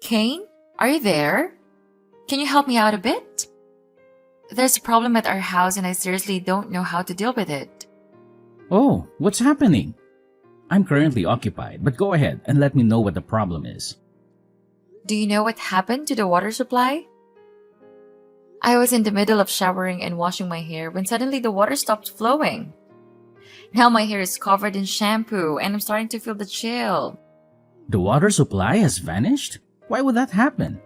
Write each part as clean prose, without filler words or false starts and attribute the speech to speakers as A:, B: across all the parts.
A: Kane, are you there? Can you help me out a bit? There's a problem at our house and I seriously don't know how to deal with it.
B: Oh, what's happening? I'm currently occupied, but go ahead and let me know what the problem is.
A: Do you know what happened to the water supply? I was in the middle of showering and washing my hair when suddenly the water stopped flowing. Now my hair is covered in shampoo and I'm starting to feel the chill.
B: The water supply has vanished? Why would that happen?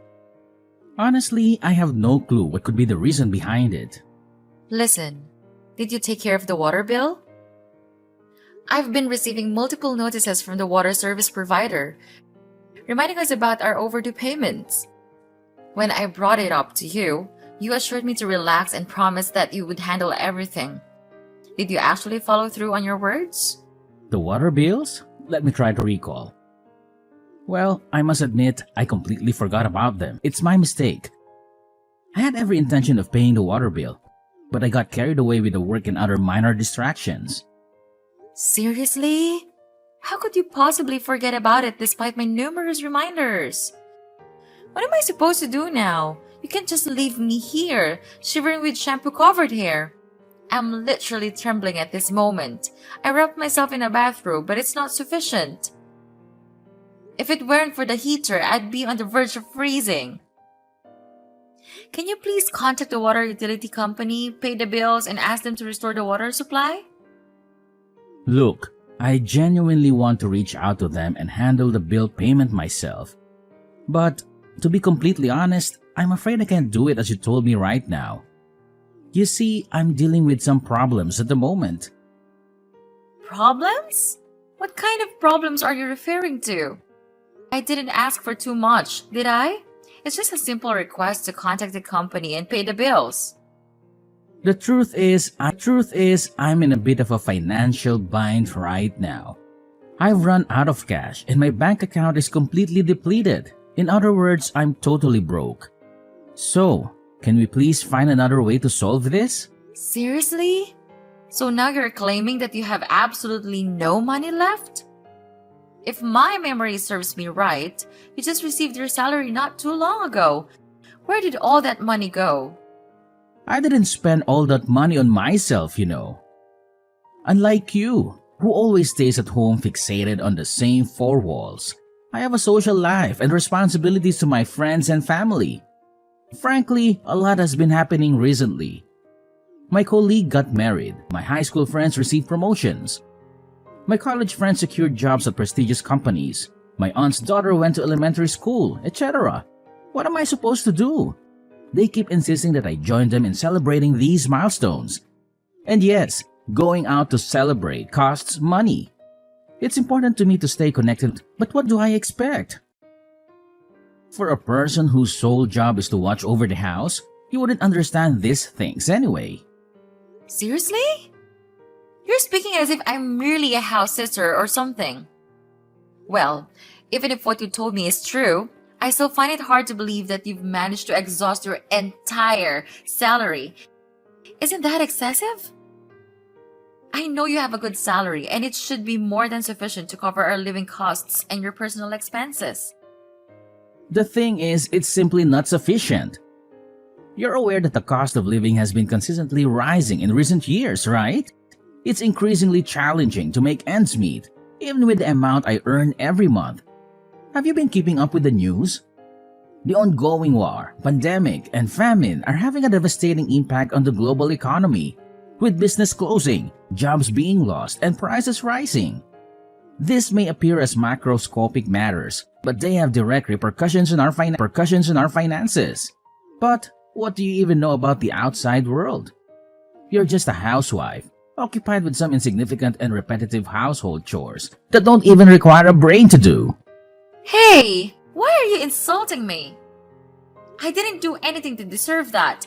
B: Honestly, I have no clue what could be the reason behind it.
A: Listen, did you take care of the water bill? I've been receiving multiple notices from the water service provider, reminding us about our overdue payments. When I brought it up to you, you assured me to relax and promised that you would handle everything. Did you actually follow through on your words?
B: The water bills? Let me try to recall. Well, I must admit, I completely forgot about them. It's my mistake. I had every intention of paying the water bill, but I got carried away with the work and other minor distractions.
A: Seriously? How could you possibly forget about it despite my numerous reminders? What am I supposed to do now? You can't just leave me here, shivering with shampoo-covered hair. I'm literally trembling at this moment. I wrapped myself in a bathrobe, but it's not sufficient. If it weren't for the heater, I'd be on the verge of freezing. Can you please contact the water utility company, pay the bills, and ask them to restore the water supply?
B: Look, I genuinely want to reach out to them and handle the bill payment myself. But, to be completely honest, I'm afraid I can't do it as you told me right now. You see, I'm dealing with some problems at the moment.
A: Problems? What kind of problems are you referring to? I didn't ask for too much, did I? It's just a simple request to contact the company and pay the bills.
B: The truth is, I'm in a bit of a financial bind right now. I've run out of cash and my bank account is completely depleted. In other words, I'm totally broke. So, can we please find another way to solve this?
A: Seriously? So now you're claiming that you have absolutely no money left? If my memory serves me right, you just received your salary not too long ago. Where did all that money go?
B: I didn't spend all that money on myself, you know. Unlike you, who always stays at home fixated on the same four walls, I have a social life and responsibilities to my friends and family. Frankly, a lot has been happening recently. My colleague got married, my high school friends received promotions. My college friends secured jobs at prestigious companies. My aunt's daughter went to elementary school, etc. What am I supposed to do? They keep insisting that I join them in celebrating these milestones. And yes, going out to celebrate costs money. It's important to me to stay connected, but what do I expect? For a person whose sole job is to watch over the house, you wouldn't understand these things anyway.
A: Seriously? You're speaking as if I'm merely a house sitter or something. Well, even if what you told me is true, I still find it hard to believe that you've managed to exhaust your entire salary. Isn't that excessive? I know you have a good salary and it should be more than sufficient to cover our living costs and your personal expenses.
B: The thing is, it's simply not sufficient. You're aware that the cost of living has been consistently rising in recent years, right? It's increasingly challenging to make ends meet, even with the amount I earn every month. Have you been keeping up with the news? The ongoing war, pandemic, and famine are having a devastating impact on the global economy, with business closing, jobs being lost, and prices rising. This may appear as macroscopic matters, but they have direct repercussions on our finances. But what do you even know about the outside world? You're just a housewife, occupied with some insignificant and repetitive household chores that don't even require a brain to do.
A: Hey, why are you insulting me? I didn't do anything to deserve that.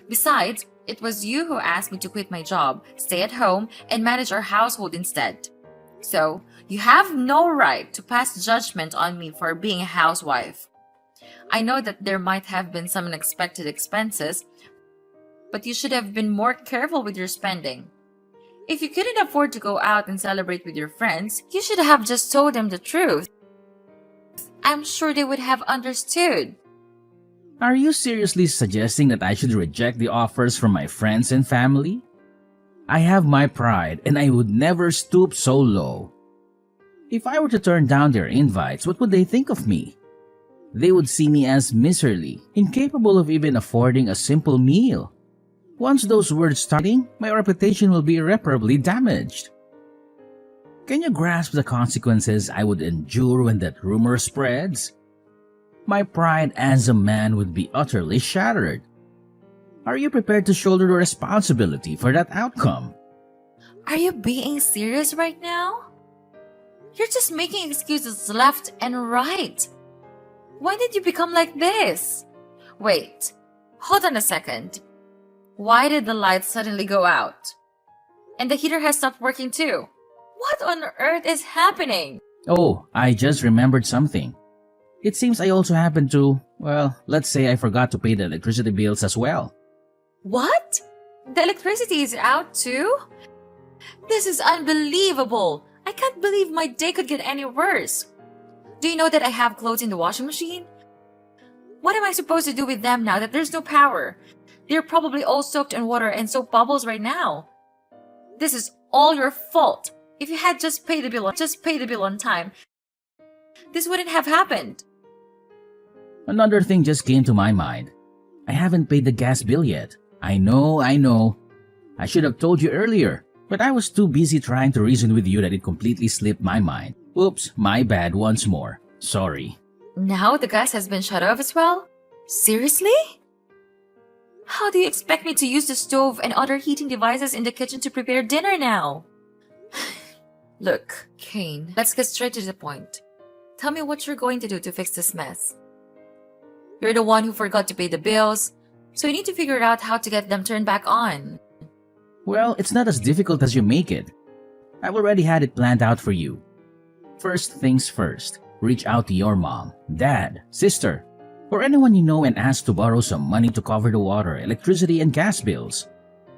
A: Besides, it was you who asked me to quit my job, stay at home, and manage our household instead. So, you have no right to pass judgment on me for being a housewife. I know that there might have been some unexpected expenses, but you should have been more careful with your spending. If you couldn't afford to go out and celebrate with your friends, you should have just told them the truth. I'm sure they would have understood.
B: Are you seriously suggesting that I should reject the offers from my friends and family? I have my pride and I would never stoop so low. If I were to turn down their invites, what would they think of me? They would see me as miserly, incapable of even affording a simple meal. Once those words start, my reputation will be irreparably damaged. Can you grasp the consequences I would endure when that rumor spreads? My pride as a man would be utterly shattered. Are you prepared to shoulder the responsibility for that outcome?
A: Are you being serious right now? You're just making excuses left and right. When did you become like this? Wait, hold on a second. Why did the lights suddenly go out? And the heater has stopped working too. What on earth is happening?
B: Oh, I just remembered something. It seems I also happened to, well, let's say I forgot to pay the electricity bills as well.
A: What? The electricity is out too? This is unbelievable. I can't believe my day could get any worse. Do you know that I have clothes in the washing machine? What am I supposed to do with them now that there's no power? They're probably all soaked in water and soap bubbles right now. This is all your fault. If you had just paid the bill on time, this wouldn't have happened.
B: Another thing just came to my mind. I haven't paid the gas bill yet. I know. I should have told you earlier, but I was too busy trying to reason with you that it completely slipped my mind. Oops, my bad once more. Sorry.
A: Now the gas has been shut off as well? Seriously? How do you expect me to use the stove and other heating devices in the kitchen to prepare dinner now? Look, Kane, let's get straight to the point. Tell me what you're going to do to fix this mess. You're the one who forgot to pay the bills, so you need to figure out how to get them turned back on.
B: Well, it's not as difficult as you make it. I've already had it planned out for you. First things first, reach out to your mom, dad, sister, or anyone you know and ask to borrow some money to cover the water, electricity, and gas bills.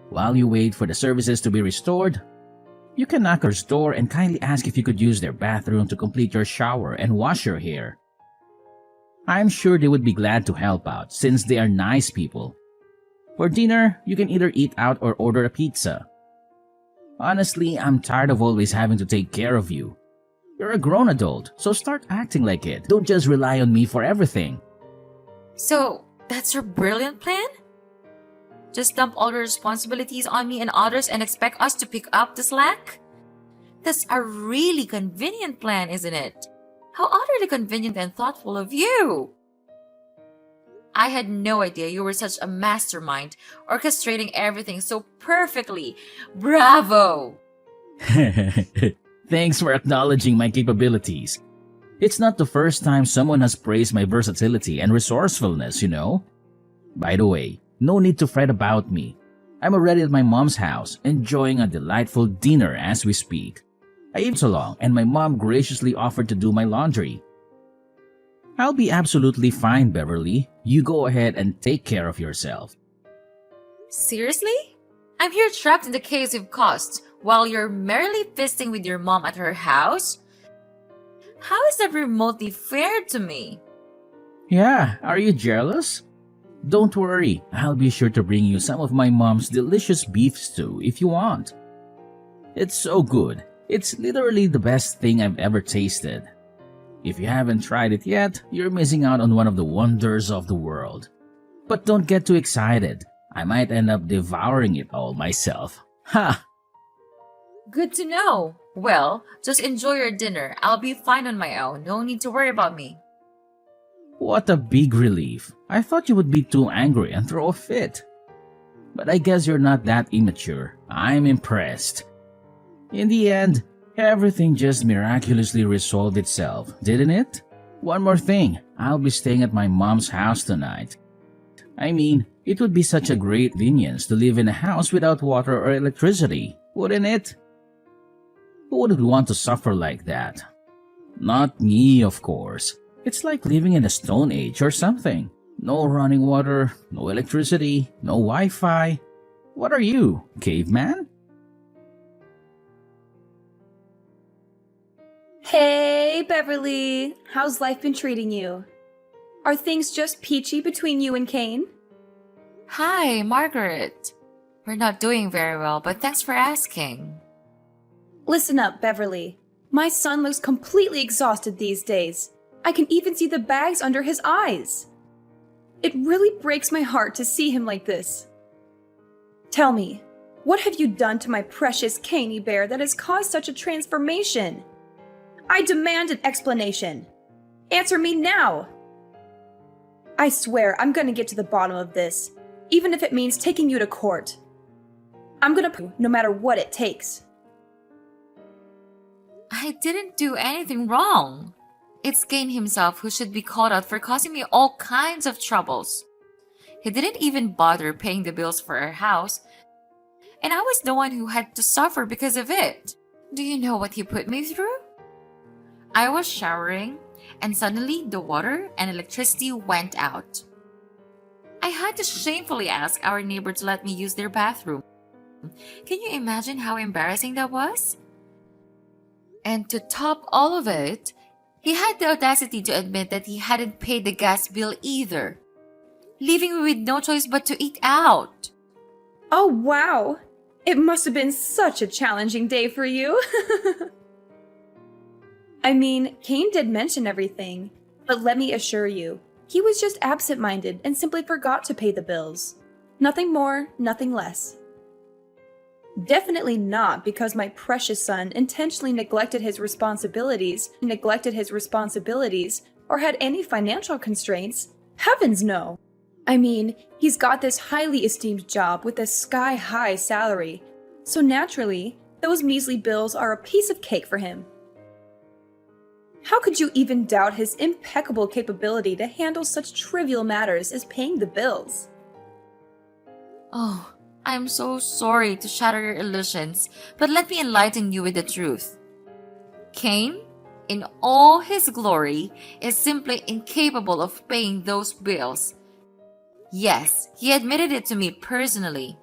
B: While you wait for the services to be restored, you can knock on their door and kindly ask if you could use their bathroom to complete your shower and wash your hair. I'm sure they would be glad to help out since they are nice people. For dinner, you can either eat out or order a pizza. Honestly, I'm tired of always having to take care of you. You're a grown adult, so start acting like it. Don't just rely on me for everything.
A: So, that's your brilliant plan? Just dump all the responsibilities on me and others and expect us to pick up the slack? That's a really convenient plan, isn't it? How utterly convenient and thoughtful of you! I had no idea you were such a mastermind, orchestrating everything so perfectly. Bravo!
B: Thanks for acknowledging my capabilities. It's not the first time someone has praised my versatility and resourcefulness, you know? By the way, no need to fret about me. I'm already at my mom's house, enjoying a delightful dinner as we speak. I ate so long, and my mom graciously offered to do my laundry. I'll be absolutely fine, Beverly. You go ahead and take care of yourself.
A: Seriously? I'm here trapped in the chaos you've caused while you're merrily feasting with your mom at her house? How is that remotely fair to me?
B: Yeah, are you jealous? Don't worry, I'll be sure to bring you some of my mom's delicious beef stew if you want. It's so good. It's literally the best thing I've ever tasted. If you haven't tried it yet, you're missing out on one of the wonders of the world. But don't get too excited. I might end up devouring it all myself. Ha!
A: Good to know. Well, just enjoy your dinner. I'll be fine on my own. No need to worry about me.
B: What a big relief. I thought you would be too angry and throw a fit. But I guess you're not that immature. I'm impressed. In the end, everything just miraculously resolved itself, didn't it? One more thing, I'll be staying at my mom's house tonight. I mean, it would be such a great convenience to live in a house without water or electricity, wouldn't it? Who wouldn't want to suffer like that? Not me, of course. It's like living in a stone age or something. No running water, no electricity, no Wi-Fi. What are you, caveman?
C: Hey, Beverly! How's life been treating you? Are things just peachy between you and Kane?
A: Hi, Margaret. We're not doing very well, but thanks for asking.
C: Listen up, Beverly. My son looks completely exhausted these days. I can even see the bags under his eyes. It really breaks my heart to see him like this. Tell me, what have you done to my precious Caney bear that has caused such a transformation? I demand an explanation. Answer me now! I swear I'm gonna get to the bottom of this, even if it means taking you to court. I'm gonna prove no matter what it takes.
A: I didn't do anything wrong. It's Kane himself who should be called out for causing me all kinds of troubles. He didn't even bother paying the bills for our house, and I was the one who had to suffer because of it. Do you know what he put me through? I was showering, and suddenly the water and electricity went out. I had to shamefully ask our neighbor to let me use their bathroom. Can you imagine how embarrassing that was? And to top all of it, he had the audacity to admit that he hadn't paid the gas bill either, leaving me with no choice but to eat out.
C: Oh, wow! It must have been such a challenging day for you. I mean, Kane did mention everything, but let me assure you, he was just absent-minded and simply forgot to pay the bills. Nothing more, nothing less. Definitely not because my precious son intentionally neglected his responsibilities, or had any financial constraints. Heavens no! I mean, he's got this highly esteemed job with a sky-high salary, so naturally, those measly bills are a piece of cake for him. How could you even doubt his impeccable capability to handle such trivial matters as paying the bills?
A: Oh, I'm so sorry to shatter your illusions, but let me enlighten you with the truth. Kane, in all his glory, is simply incapable of paying those bills. Yes, he admitted it to me personally.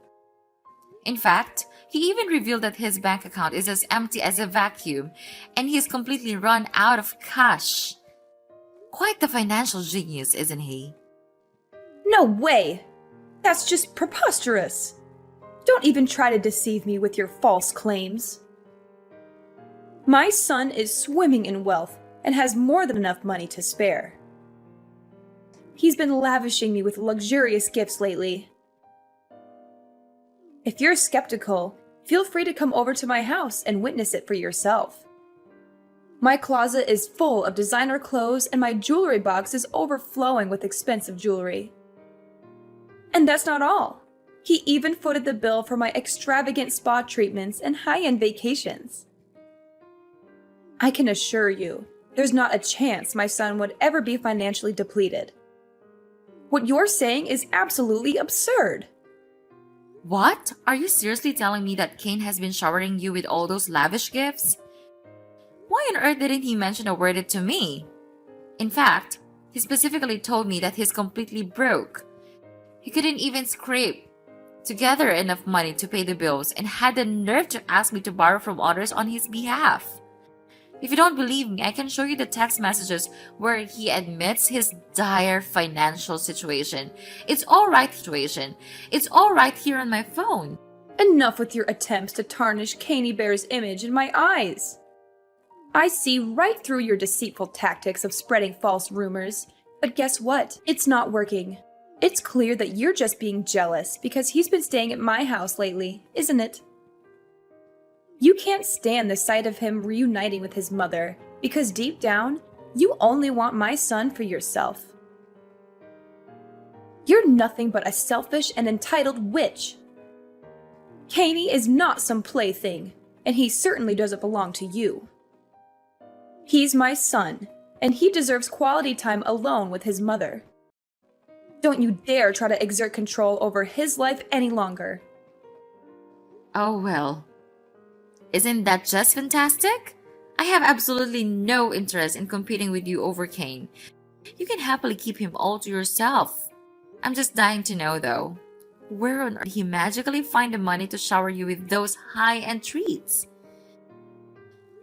A: In fact, he even revealed that his bank account is as empty as a vacuum and he's completely run out of cash. Quite the financial genius, isn't he?
C: No way! That's just preposterous! Don't even try to deceive me with your false claims. My son is swimming in wealth and has more than enough money to spare. He's been lavishing me with luxurious gifts lately. If you're skeptical, feel free to come over to my house and witness it for yourself. My closet is full of designer clothes and my jewelry box is overflowing with expensive jewelry. And that's not all. He even footed the bill for my extravagant spa treatments and high-end vacations. I can assure you, there's not a chance my son would ever be financially depleted. What you're saying is absolutely absurd.
A: What? Are you seriously telling me that Kane has been showering you with all those lavish gifts? Why on earth didn't he mention a word to me? In fact, he specifically told me that he's completely broke. He couldn't even scrape together enough money to pay the bills and had the nerve to ask me to borrow from others on his behalf. If you don't believe me, I can show you the text messages where he admits his dire financial situation. It's all right here on my phone.
C: Enough with your attempts to tarnish Caney Bear's image in my eyes. I see right through your deceitful tactics of spreading false rumors. But guess what? It's not working. It's clear that you're just being jealous because he's been staying at my house lately, isn't it? You can't stand the sight of him reuniting with his mother because deep down, you only want my son for yourself. You're nothing but a selfish and entitled witch. Caney is not some plaything, and he certainly doesn't belong to you. He's my son, and he deserves quality time alone with his mother. Don't you dare try to exert control over his life any longer.
A: Oh well. Isn't that just fantastic? I have absolutely no interest in competing with you over Kane. You can happily keep him all to yourself. I'm just dying to know though, where on earth did he magically find the money to shower you with those high-end treats?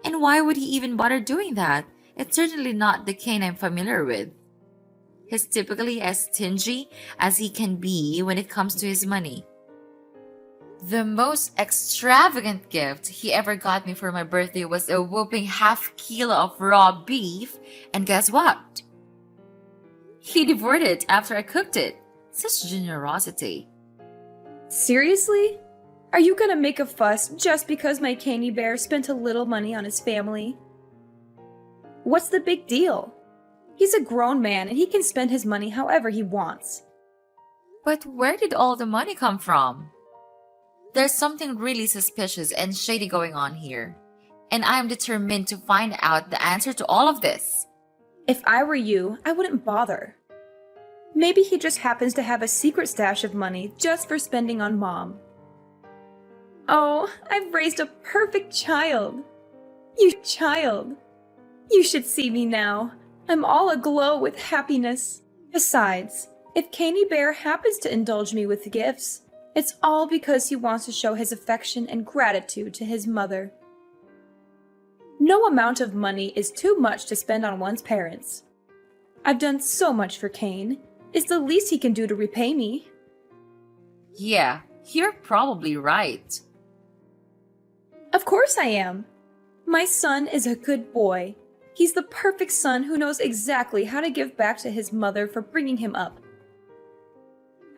A: And why would he even bother doing that? It's certainly not the Kane I'm familiar with. He's typically as stingy as he can be when it comes to his money. The most extravagant gift he ever got me for my birthday was a whopping half-kilo of raw beef, and guess what? He devoured it after I cooked it. Such generosity.
C: Seriously? Are you gonna make a fuss just because my candy bear spent a little money on his family? What's the big deal? He's a grown man and he can spend his money however he wants.
A: But where did all the money come from? There's something really suspicious and shady going on here, and I am determined to find out the answer to all of this.
C: If I were you, I wouldn't bother. Maybe he just happens to have a secret stash of money just for spending on Mom. Oh, I've raised a perfect child. You child. You should see me now. I'm all aglow with happiness. Besides, if Caney Bear happens to indulge me with gifts, it's all because he wants to show his affection and gratitude to his mother. No amount of money is too much to spend on one's parents. I've done so much for Kane. It's the least he can do to repay me.
A: Yeah, you're probably right.
C: Of course I am. My son is a good boy. He's the perfect son who knows exactly how to give back to his mother for bringing him up.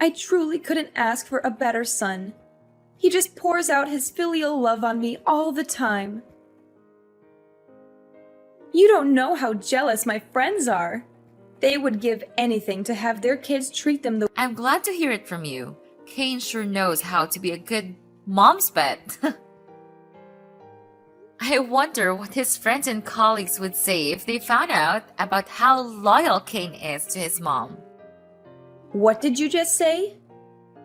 C: I truly couldn't ask for a better son. He just pours out his filial love on me all the time. You don't know how jealous my friends are. They would give anything to have their kids treat them the way.
A: I'm glad to hear it from you. Kane sure knows how to be a good mom's pet. I wonder what his friends and colleagues would say if they found out about how loyal Kane is to his mom.
C: What did you just say?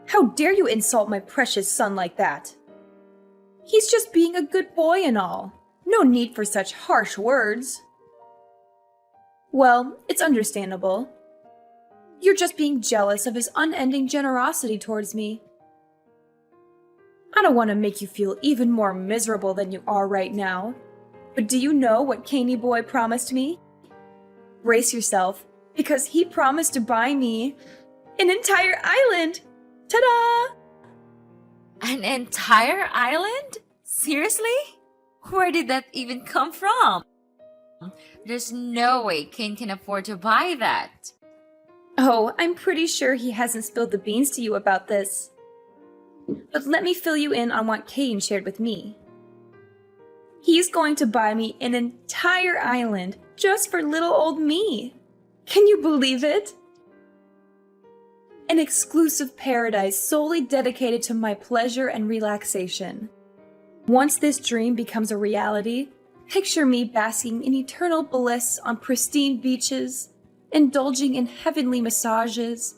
C: How dare you insult my precious son like that? He's just being a good boy and all. No need for such harsh words. Well, it's understandable. You're just being jealous of his unending generosity towards me. I don't want to make you feel even more miserable than you are right now. But do you know what Caney Boy promised me? Brace yourself, because he promised to buy me an entire island! Ta-da!
A: An entire island? Seriously? Where did that even come from? There's no way Kane can afford to buy that.
C: Oh, I'm pretty sure he hasn't spilled the beans to you about this. But let me fill you in on what Kane shared with me. He's going to buy me an entire island just for little old me. Can you believe it? An exclusive paradise solely dedicated to my pleasure and relaxation. Once this dream becomes a reality, picture me basking in eternal bliss on pristine beaches, indulging in heavenly massages,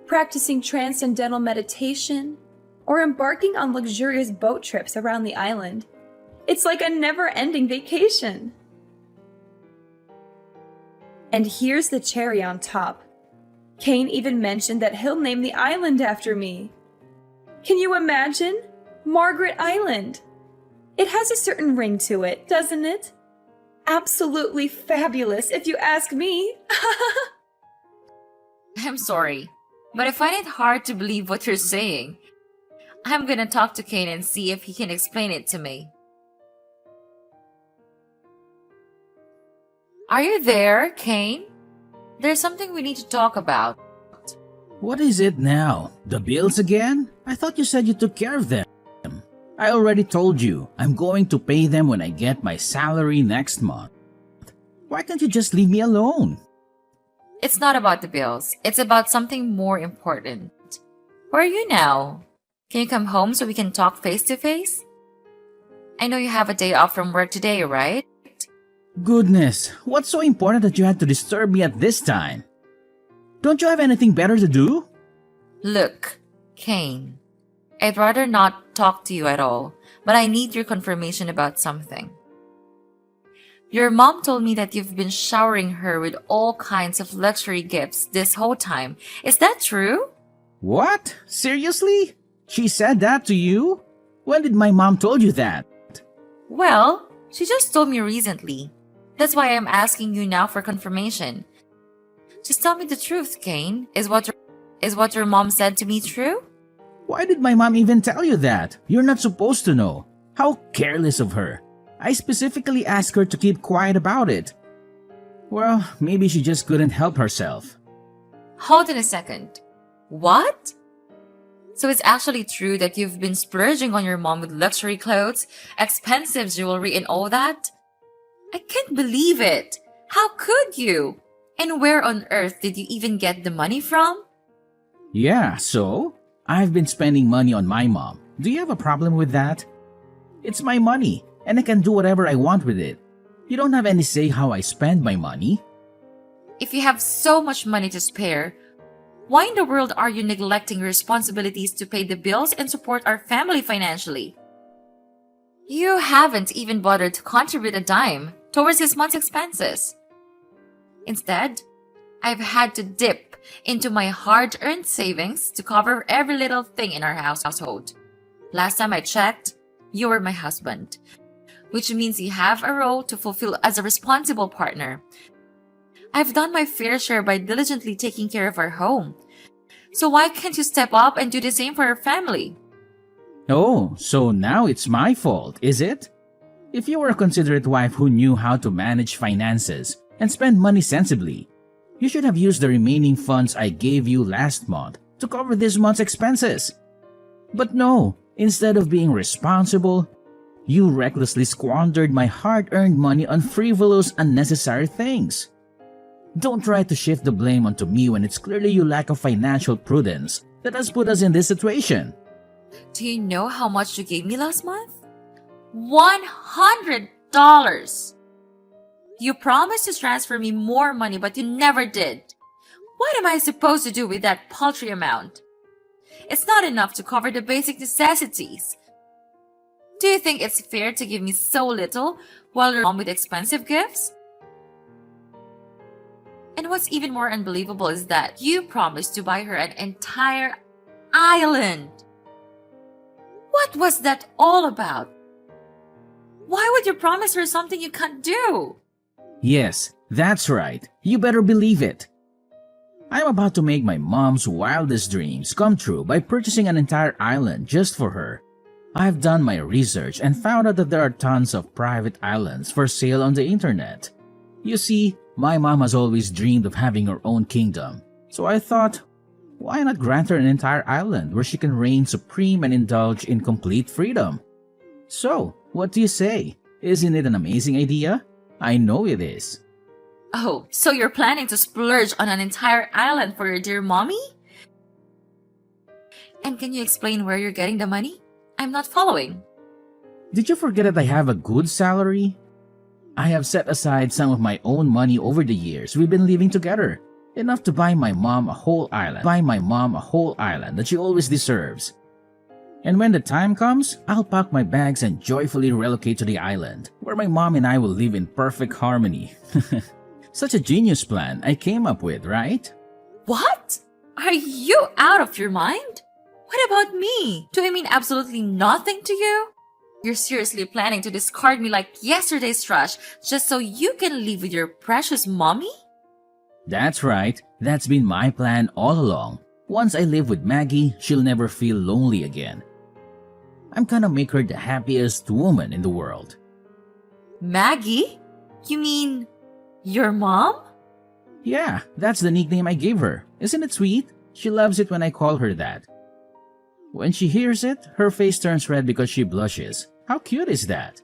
C: practicing transcendental meditation, or embarking on luxurious boat trips around the island. It's like a never-ending vacation. And here's the cherry on top. Kane even mentioned that he'll name the island after me. Can you imagine? Margaret Island. It has a certain ring to it, doesn't it? Absolutely fabulous, if you ask me.
A: I'm sorry, but I find it hard to believe what you're saying. I'm gonna talk to Kane and see if he can explain it to me. Are you there, Kane? There's something we need to talk about.
B: What is it now? The bills again? I thought you said you took care of them. I already told you, I'm going to pay them when I get my salary next month. Why can't you just leave me alone?
A: It's not about the bills. It's about something more important. Where are you now? Can you come home so we can talk face to face? I know you have a day off from work today, right?
B: Goodness, what's so important that you had to disturb me at this time? Don't you have anything better to do?
A: Look, Kane, I'd rather not talk to you at all, but I need your confirmation about something. Your mom told me that you've been showering her with all kinds of luxury gifts this whole time. Is that true?
B: What? Seriously? She said that to you? When did my mom told you that?
A: Well, she just told me recently. That's why I'm asking you now for confirmation. Just tell me the truth, Kane. Is what your mom said to me true?
B: Why did my mom even tell you that? You're not supposed to know. How careless of her. I specifically asked her to keep quiet about it. Well, maybe she just couldn't help herself.
A: Hold on a second. What? So it's actually true that you've been splurging on your mom with luxury clothes, expensive jewelry, and all that? I can't believe it. How could you? And where on earth did you even get the money from?
B: Yeah, so? I've been spending money on my mom. Do you have a problem with that? It's my money, and I can do whatever I want with it. You don't have any say how I spend my money.
A: If you have so much money to spare, why in the world are you neglecting your responsibilities to pay the bills and support our family financially? You haven't even bothered to contribute a dime towards this month's expenses. Instead, I've had to dip into my hard-earned savings to cover every little thing in our household. Last time I checked, you were my husband, which means you have a role to fulfill as a responsible partner. I've done my fair share by diligently taking care of our home. So why can't you step up and do the same for our family?
B: Oh, so now it's my fault, is it? If you were a considerate wife who knew how to manage finances and spend money sensibly, you should have used the remaining funds I gave you last month to cover this month's expenses. But no, instead of being responsible, you recklessly squandered my hard-earned money on frivolous, unnecessary things. Don't try to shift the blame onto me when it's clearly your lack of financial prudence that has put us in this situation.
A: Do you know how much you gave me last month? $100! You promised to transfer me more money, but you never did. What am I supposed to do with that paltry amount? It's not enough to cover the basic necessities. Do you think it's fair to give me so little while you're home with expensive gifts? And what's even more unbelievable is that you promised to buy her an entire island. What was that all about? Why would you promise her something you can't do?
B: Yes, that's right. You better believe it. I'm about to make my mom's wildest dreams come true by purchasing an entire island just for her. I've done my research and found out that there are tons of private islands for sale on the internet. You see, my mom has always dreamed of having her own kingdom, so I thought, why not grant her an entire island where she can reign supreme and indulge in complete freedom? So, what do you say? Isn't it an amazing idea? I know it is.
A: Oh, so you're planning to splurge on an entire island for your dear mommy? And can you explain where you're getting the money? I'm not following.
B: Did you forget that I have a good salary? I have set aside some of my own money over the years we've been living together, enough to buy my mom a whole island that she always deserves. And when the time comes, I'll pack my bags and joyfully relocate to the island, where my mom and I will live in perfect harmony. Such a genius plan I came up with, right?
A: What? Are you out of your mind? What about me? Do I mean absolutely nothing to you? You're seriously planning to discard me like yesterday's trash just so you can live with your precious mommy?
B: That's right. That's been my plan all along. Once I live with Maggie, she'll never feel lonely again. I'm gonna make her the happiest woman in the world.
A: Maggie? You mean your mom?
B: Yeah, that's the nickname I gave her. Isn't it sweet? She loves it when I call her that. When she hears it, her face turns red because she blushes. How cute is that?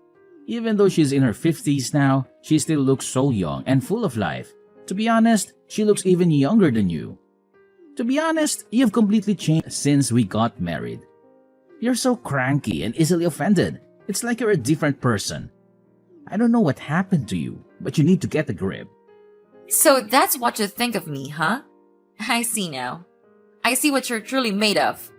B: Even though she's in her 50s now, she still looks so young and full of life. To be honest, she looks even younger than you. To be honest, you've completely changed since we got married. You're so cranky and easily offended. It's like you're a different person. I don't know what happened to you, but you need to get a grip.
A: So that's what you think of me, huh? I see now. I see what you're truly made of.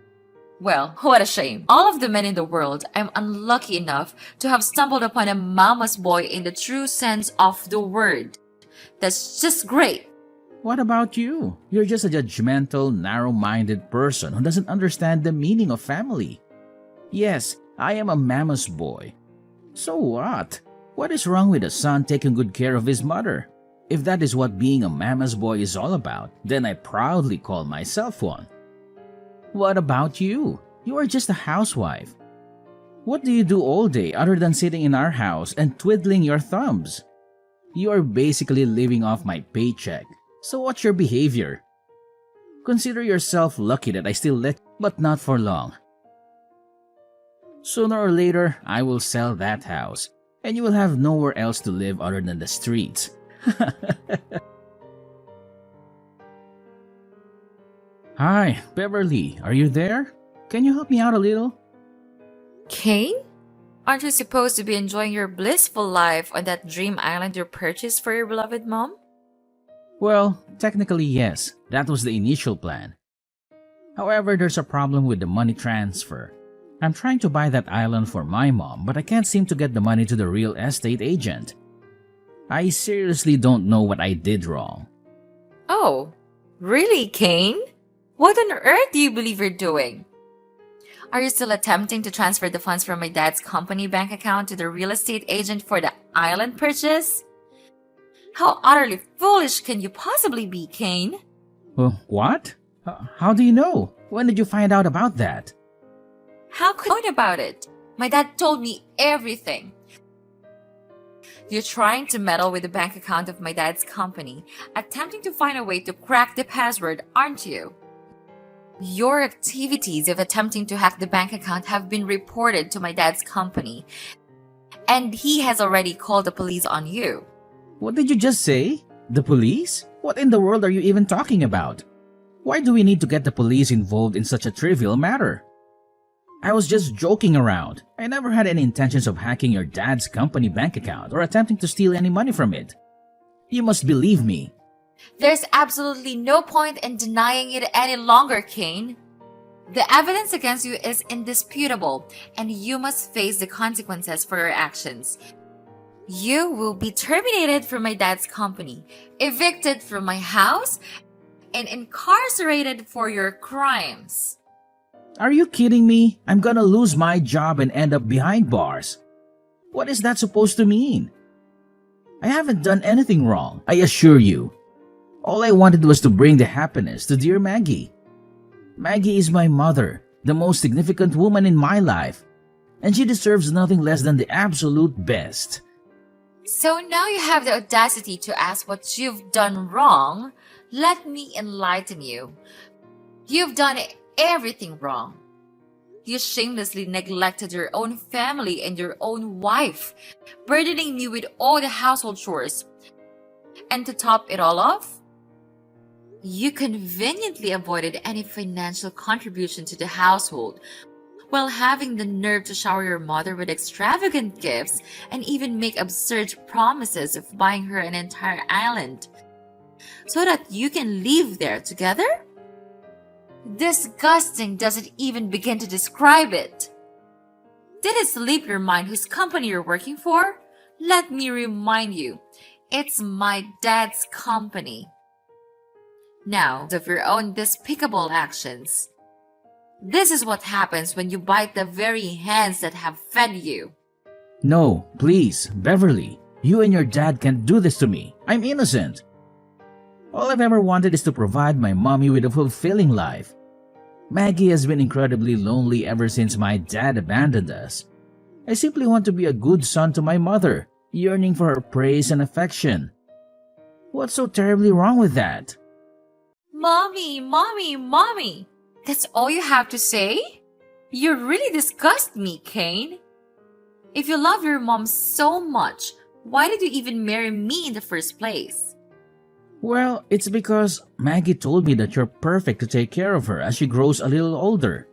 A: Well, what a shame. All of the men in the world, I'm unlucky enough to have stumbled upon a mama's boy in the true sense of the word. That's just great.
B: What about you? You're just a judgmental, narrow-minded person who doesn't understand the meaning of family. Yes, I am a mama's boy. So what? What is wrong with a son taking good care of his mother? If that is what being a mama's boy is all about, then I proudly call myself one. What about you? You are just a housewife. What do you do all day other than sitting in our house and twiddling your thumbs? You are basically living off my paycheck. So what's your behavior? Consider yourself lucky that I still let, but not for long. Sooner or later, I will sell that house, and you will have nowhere else to live other than the streets. Hi, Beverly, are you there? Can you help me out a little?
A: Kane? Aren't you supposed to be enjoying your blissful life on that dream island you purchased for your beloved mom?
B: Well, technically yes, that was the initial plan. However, there's a problem with the money transfer. I'm trying to buy that island for my mom, but I can't seem to get the money to the real estate agent. I seriously don't know what I did wrong.
A: Oh, really, Kane? What on earth do you believe you're doing? Are you still attempting to transfer the funds from my dad's company bank account to the real estate agent for the island purchase? How utterly foolish can you possibly be, Kane?
B: What? How do you know? When did you find out about that?
A: How could you know about it? My dad told me everything. You're trying to meddle with the bank account of my dad's company, attempting to find a way to crack the password, aren't you? Your activities of attempting to hack the bank account have been reported to my dad's company, and he has already called the police on you.
B: What did you just say? The police? What in the world are you even talking about? Why do we need to get the police involved in such a trivial matter? I was just joking around. I never had any intentions of hacking your dad's company bank account or attempting to steal any money from it. You must believe me.
A: There's absolutely no point in denying it any longer, Kane. The evidence against you is indisputable, and you must face the consequences for your actions. You will be terminated from my dad's company, evicted from my house, and incarcerated for your crimes.
B: Are you kidding me? I'm gonna lose my job and end up behind bars. What is that supposed to mean? I haven't done anything wrong, I assure you. All I wanted was to bring the happiness to dear Maggie. Maggie is my mother, the most significant woman in my life, and she deserves nothing less than the absolute best.
A: So now you have the audacity to ask what you've done wrong. Let me enlighten you. You've done everything wrong. You shamelessly neglected your own family and your own wife, burdening me with all the household chores. And to top it all off, you conveniently avoided any financial contribution to the household, while having the nerve to shower your mother with extravagant gifts and even make absurd promises of buying her an entire island, so that you can live there together? Disgusting doesn't even begin to describe it. Did it slip your mind whose company you're working for? Let me remind you, it's my dad's company. Now, of your own despicable actions. This is what happens when you bite the very hands that have fed you.
B: No, please, Beverly. You and your dad can't do this to me. I'm innocent. All I've ever wanted is to provide my mommy with a fulfilling life. Maggie has been incredibly lonely ever since my dad abandoned us. I simply want to be a good son to my mother, yearning for her praise and affection. What's so terribly wrong with that?
A: Mommy, mommy, mommy. That's all you have to say? You really disgust me, Kane. If you love your mom so much, why did you even marry me in the first place?
B: Well, it's because Maggie told me that you're perfect to take care of her as she grows a little older.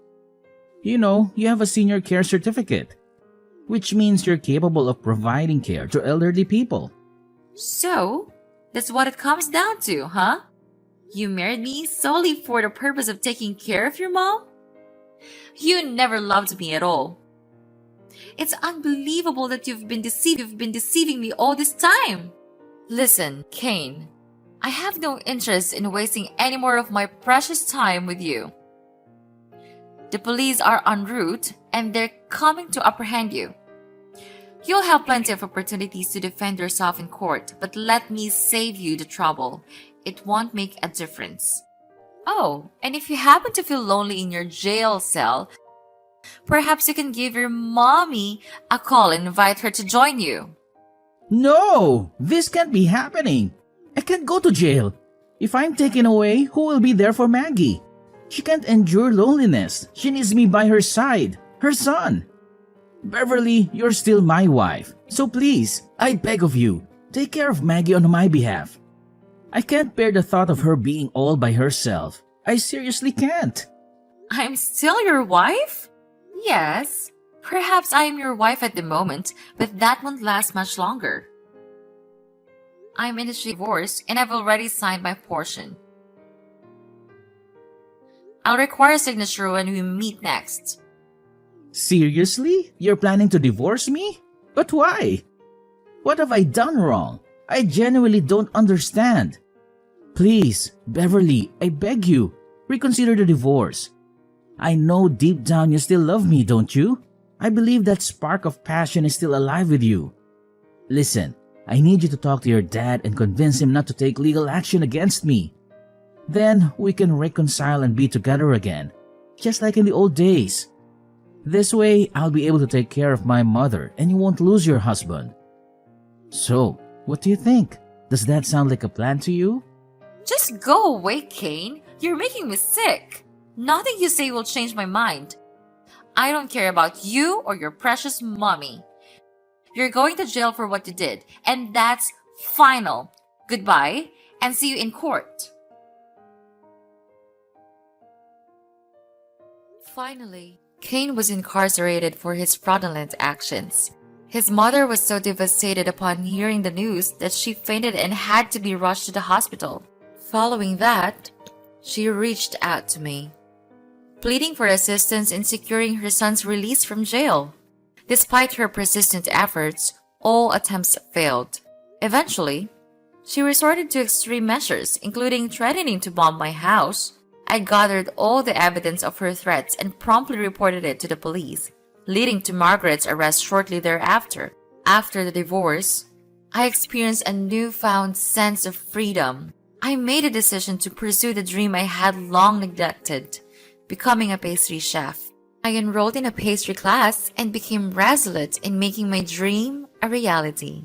B: You know, you have a senior care certificate, which means you're capable of providing care to elderly people.
A: So, that's what it comes down to, huh? You married me solely for the purpose of taking care of your mom? You never loved me at all. It's unbelievable that you've been deceiving me all this time. Listen, Kane, I have no interest in wasting any more of my precious time with you. The police are en route and they're coming to apprehend you. You'll have plenty of opportunities to defend yourself in court, but let me save you the trouble. It won't make a difference. Oh, and if you happen to feel lonely in your jail cell, perhaps you can give your mommy a call and invite her to join you.
B: No! This can't be happening! I can't go to jail! If I'm taken away, who will be there for Maggie? She can't endure loneliness. She needs me by her side. Her son. Beverly, you're still my wife. So please, I beg of you, take care of Maggie on my behalf. I can't bear the thought of her being all by herself. I seriously can't.
A: I'm still your wife? Yes. Perhaps I am your wife at the moment, but that won't last much longer. I'm in a divorce and I've already signed my portion. I'll require a signature when we meet next.
B: Seriously? You're planning to divorce me? But why? What have I done wrong? I genuinely don't understand. Please, Beverly, I beg you, reconsider the divorce. I know deep down you still love me, don't you? I believe that spark of passion is still alive with you. Listen, I need you to talk to your dad and convince him not to take legal action against me. Then we can reconcile and be together again, just like in the old days. This way, I'll be able to take care of my mother and you won't lose your husband. So, what do you think? Does that sound like a plan to you?
A: Just go away, Kane. You're making me sick. Nothing you say will change my mind. I don't care about you or your precious mommy. You're going to jail for what you did, and that's final. Goodbye, and see you in court. Finally, Kane was incarcerated for his fraudulent actions. His mother was so devastated upon hearing the news that she fainted and had to be rushed to the hospital. Following that, she reached out to me, pleading for assistance in securing her son's release from jail. Despite her persistent efforts, all attempts failed. Eventually, she resorted to extreme measures, including threatening to bomb my house. I gathered all the evidence of her threats and promptly reported it to the police, leading to Margaret's arrest shortly thereafter. After the divorce, I experienced a newfound sense of freedom. I made a decision to pursue the dream I had long neglected, becoming a pastry chef. I enrolled in a pastry class and became resolute in making my dream a reality.